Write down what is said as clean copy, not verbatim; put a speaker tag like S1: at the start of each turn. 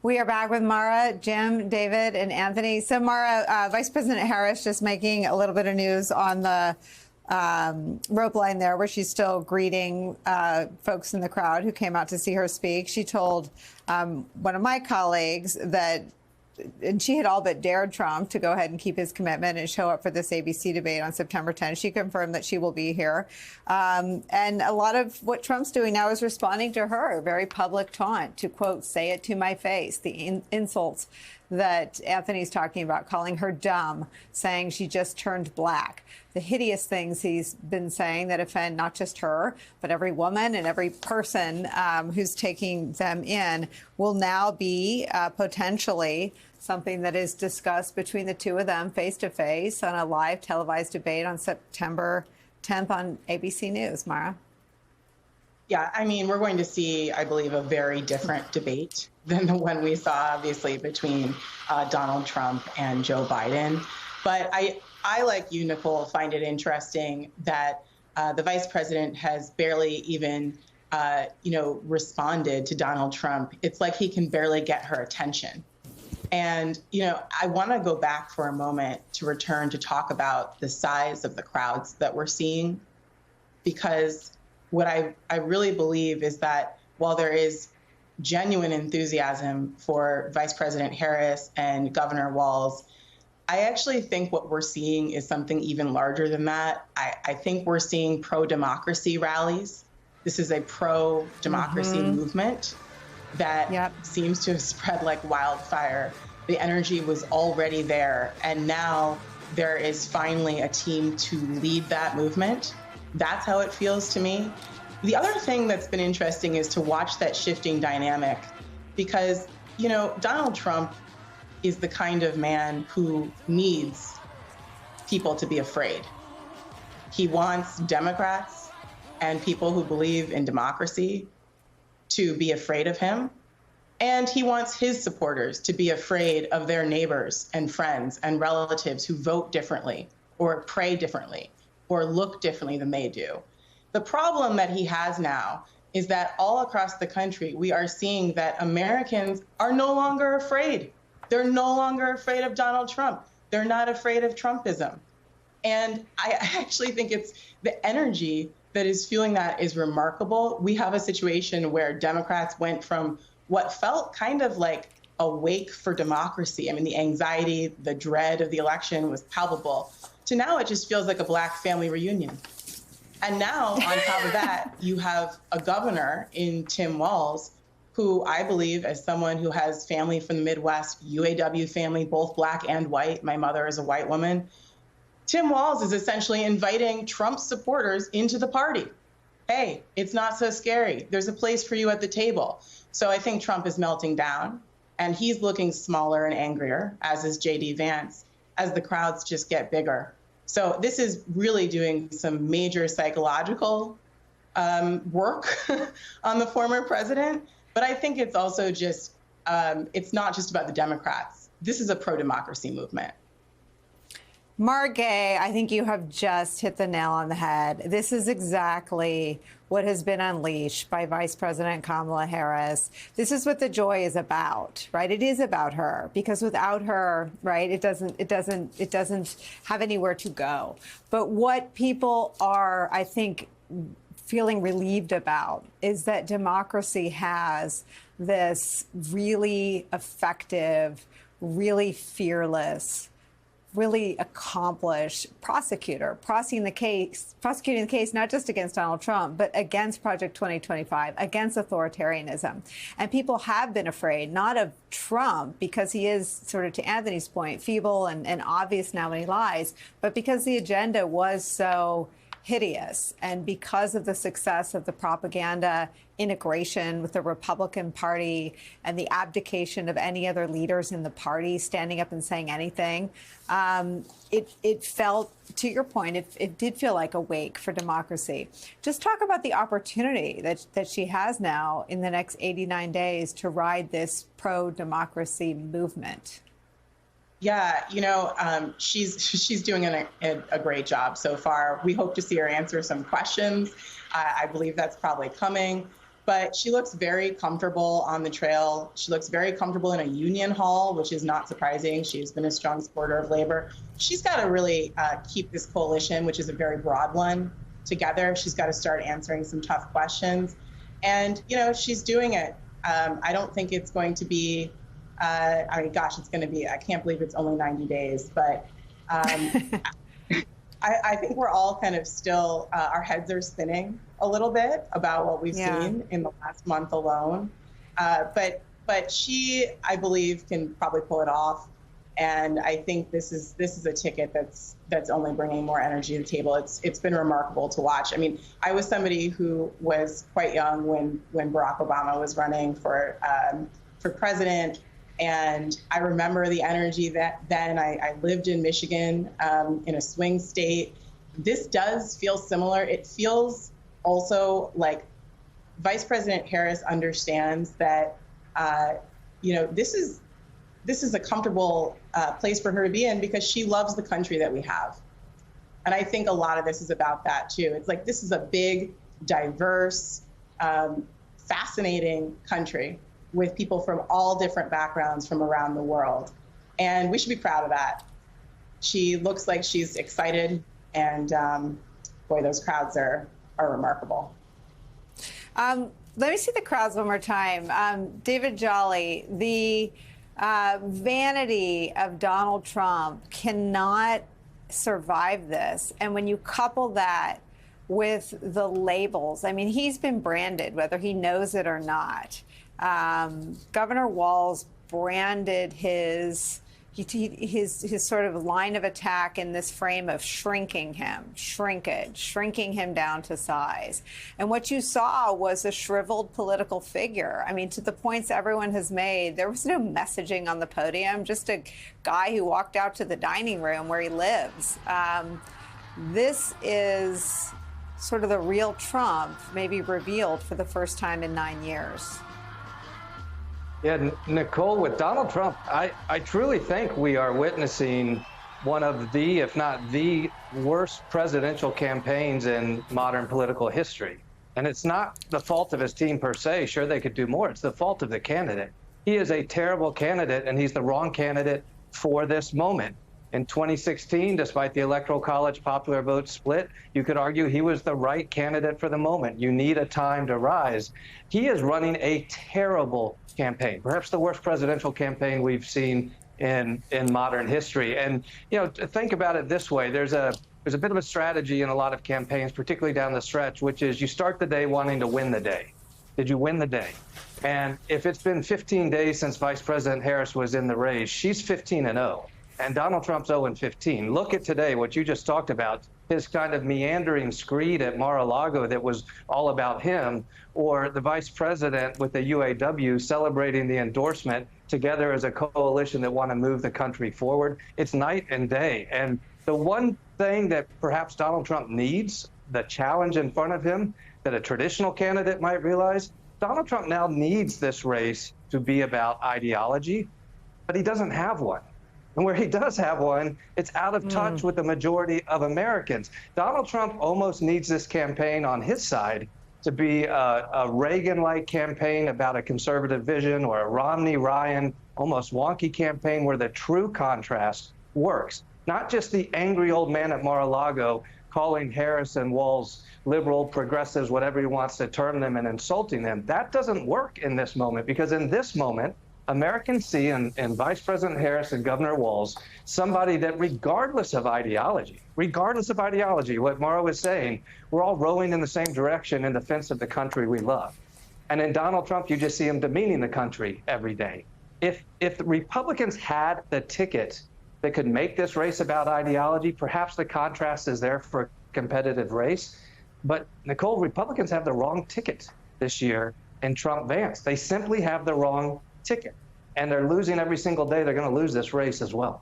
S1: We are back with Mara, Jim, David, and Anthony. So, Mara, Vice President Harris just making a little bit of news on the rope line there, where she's still greeting folks in the crowd who came out to see her speak. She told one of my colleagues that, and she had all but dared Trump to go ahead and keep his commitment and show up for this ABC debate on September 10th. She confirmed that she will be here. And a lot of what Trump's doing now is responding to her, a very public taunt to, quote, say it to my face, the insults that Anthony's talking about, calling her dumb, saying she just turned black. The hideous things he's been saying that offend not just her, but every woman and every person who's taking them in will now be potentially something that is discussed between the two of them face to face on a live televised debate on September 10th on ABC News. Mara?
S2: Yeah, I mean, we're going to see, I believe, a very different debate than the one we saw, obviously, between Donald Trump and Joe Biden. But I, like you, Nicole, find it interesting that the vice president has barely even, responded to Donald Trump. It's like he can barely get her attention. And, I want to go back for a moment to return to talk about the size of the crowds that we're seeing, because what I really believe is that while there is genuine enthusiasm for Vice President Harris and Governor Walz, I actually think what we're seeing is something even larger than that. I think we're seeing pro-democracy rallies. This is a pro-democracy movement that seems to have spread like wildfire. The energy was already there, and now there is finally a team to lead that movement. That's how it feels to me. The other thing that's been interesting is to watch that shifting dynamic, because, Donald Trump is the kind of man who needs people to be afraid. He wants Democrats and people who believe in democracy to be afraid of him. And he wants his supporters to be afraid of their neighbors and friends and relatives who vote differently or pray differently or look differently than they do. The problem that he has now is that all across the country, we are seeing that Americans are no longer afraid. They're no longer afraid of Donald Trump. They're not afraid of Trumpism. And I actually think it's the energy that is fueling that is remarkable. We have a situation where Democrats went from what felt kind of like a wake for democracy. I mean, the anxiety, the dread of the election was palpable, to now it just feels like a Black family reunion. And now, on top of that, you have a governor in Tim Walz, who I believe, as someone who has family from the Midwest, UAW family, both Black and white, my mother is a white woman, Tim Walz is essentially inviting Trump supporters into the party. Hey, it's not so scary. There's a place for you at the table. So I think Trump is melting down, and he's looking smaller and angrier, as is J.D. Vance, as the crowds just get bigger. So this is really doing some major psychological work on the former president. But I think it's also just, it's not just about the Democrats. This is a pro-democracy movement.
S1: Mara Gay, I think you have just hit the nail on the head. This is exactly what has been unleashed by Vice President Kamala Harris. This is what the joy is about, right? It is about her, because without her, right, it doesn't have anywhere to go. But what people are, I think, feeling relieved about is that democracy has this really effective, really fearless, really accomplished prosecutor prosecuting the case not just against Donald Trump, but against Project 2025, against authoritarianism. And people have been afraid, not of Trump, because he is, sort of to Anthony's point, feeble and obvious now when he lies, but because the agenda was so hideous, and because of the success of the propaganda integration with the Republican Party and the abdication of any other leaders in the party standing up and saying anything, it felt, to your point, it did feel like a wake for democracy. Just talk about the opportunity that she has now in the next 89 days to ride this pro-democracy movement.
S2: Yeah, she's doing a great job so far. We hope to see her answer some questions. I believe that's probably coming. But she looks very comfortable on the trail. She looks very comfortable in a union hall, which is not surprising. She's been a strong supporter of labor. She's got to really keep this coalition, which is a very broad one, together. She's got to start answering some tough questions. And, you know, she's doing it. I don't think it's going to be, I mean, gosh, it's going to be, I can't believe it's only 90 days, but I think we're all kind of still, our heads are spinning a little bit about what we've seen in the last month alone. But she, I believe, can probably pull it off. And I think this is a ticket that's only bringing more energy to the table. It's been remarkable to watch. I mean, I was somebody who was quite young when Barack Obama was running for president. And I remember the energy that then I lived in Michigan in a swing state. This does feel similar. It feels also like Vice President Harris understands that, you know, this is a comfortable place for her to be in because she loves the country that we have. And I think a lot of this is about that too. It's like, this is a big, diverse, fascinating country with people from all different backgrounds from around the world. And we should be proud of that. She looks like she's excited, and boy, those crowds are remarkable.
S1: Let me see the crowds one more time. David Jolly, the vanity of Donald Trump cannot survive this. And when you couple that with the labels, I mean, he's been branded, whether he knows it or not. Governor Walz branded his sort of line of attack in this frame of shrinking him down to size. And what you saw was a shriveled political figure. I mean, to the points everyone has made, there was no messaging on the podium, just a guy who walked out to the dining room where he lives. This is sort of the real Trump, maybe revealed for the first time in 9 years.
S3: Yeah, Nicole, with Donald Trump, I truly think we are witnessing one of the, if not the worst presidential campaigns in modern political history. And it's not the fault of his team per se. Sure, they could do more. It's the fault of the candidate. He is a terrible candidate, and he's the wrong candidate for this moment. In 2016, despite the Electoral College popular vote split, you could argue he was the right candidate for the moment. You need a time to rise. He is running a terrible campaign, perhaps the worst presidential campaign we've seen in modern history. And, you know, think about it this way. There's a bit of a strategy in a lot of campaigns, particularly down the stretch, which is you start the day wanting to win the day. Did you win the day? And if it's been 15 days since Vice President Harris was in the race, she's 15-0. And Donald Trump's 0-15. Look at today, what you just talked about, his kind of meandering screed at Mar-a-Lago that was all about him, or the vice president with the UAW celebrating the endorsement together as a coalition that want to move the country forward. It's night and day. And the one thing that perhaps Donald Trump needs, the challenge in front of him that a traditional candidate might realize, Donald Trump now needs this race to be about ideology, but he doesn't have one. And where he does have one, it's out of touch with the majority of Americans. Donald Trump almost needs this campaign on his side to be a Reagan-like campaign about a conservative vision, or a Romney-Ryan, almost wonky campaign where the true contrast works. Not just the angry old man at Mar-a-Lago calling Harris and Walz liberal, progressives, whatever he wants to term them, and insulting them. That doesn't work in this moment, because in this moment, Americans see in Vice President Harris and Governor Walz somebody that, regardless of ideology, what Mara was saying, we're all rowing in the same direction in defense of the country we love. And in Donald Trump, you just see him demeaning the country every day. If the Republicans had the ticket that could make this race about ideology, perhaps the contrast is there for a competitive race. But, Nicole, Republicans have the wrong ticket this year in Trump-Vance. They simply have the wrong ticket, and they're losing every single day. They're going to lose this race as well.